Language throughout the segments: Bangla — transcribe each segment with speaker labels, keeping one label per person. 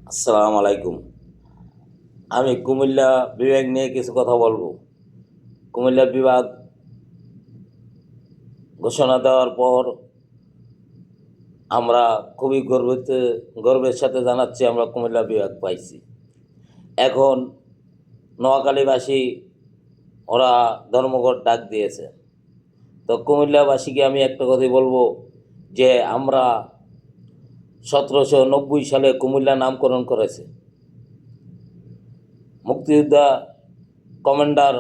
Speaker 1: আসসালামু আলাইকুম। আমি কুমিল্লা বিভাগ নিয়ে কিছু কথা বলবো। কুমিল্লা বিভাগ ঘোষণা দেওয়ার পর আমরা খুবই গর্বের সাথে জানাচ্ছি আমরা কুমিল্লা বিভাগ পাইছি। এখন নোয়াখালীবাসী ওরা ধর্মঘট ডাক দিয়েছে। তো কুমিল্লাবাসীকে আমি একটা কথাই বলবো যে আমরা 1790 সালে কুমিল্লা নামকরণ করেছে। মুক্তিযোদ্ধা কমান্ডার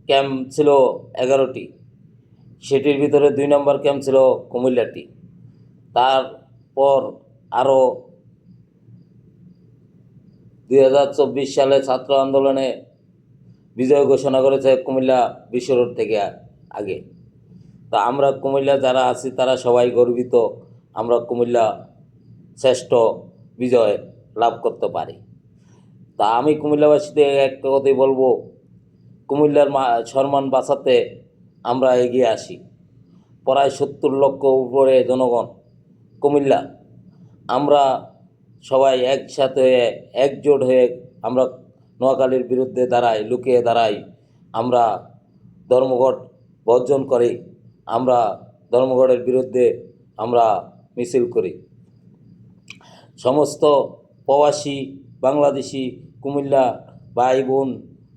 Speaker 1: ক্যাম্প ছিল 11টি, সেটির ভিতরে 2 নম্বর ক্যাম্প ছিল কুমিল্লাটি। তারপর আরও 2024 সালে ছাত্র আন্দোলনে বিজয় ঘোষণা করেছে কুমিল্লা বিশ্ব রোড থেকে আগে। তা আমরা কুমিল্লা যারা আছি তারা সবাই গর্বিত, আমরা কুমিল্লা শ্রেষ্ঠ বিজয় লাভ করতে পারি। তা আমি কুমিল্লাবাসীদের একটা কথাই বলবো, কুমিল্লার সম্মান বাঁচাতে আমরা এগিয়ে আসি। প্রায় 70 লক্ষ উপরে জনগণ কুমিল্লা, আমরা সবাই একসাথে হয়ে একজোট হয়ে আমরা নোয়াখালীর বিরুদ্ধে দাঁড়াই, লুকিয়ে দাঁড়াই। আমরা ধর্মঘট বর্জন করি, আমরা ধর্মঘটের বিরুদ্ধে আমরা মিছিল করি। সমস্ত প্রবাসী বাংলাদেশি কুমিল্লা ভাই বোন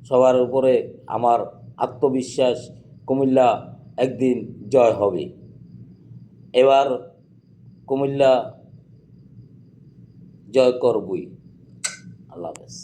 Speaker 1: সবার উপরে আমার আত্মবিশ্বাস, কুমিল্লা একদিন জয় হবে। এবার কুমিল্লা জয় করবই। আল্লাহ হাফেজ।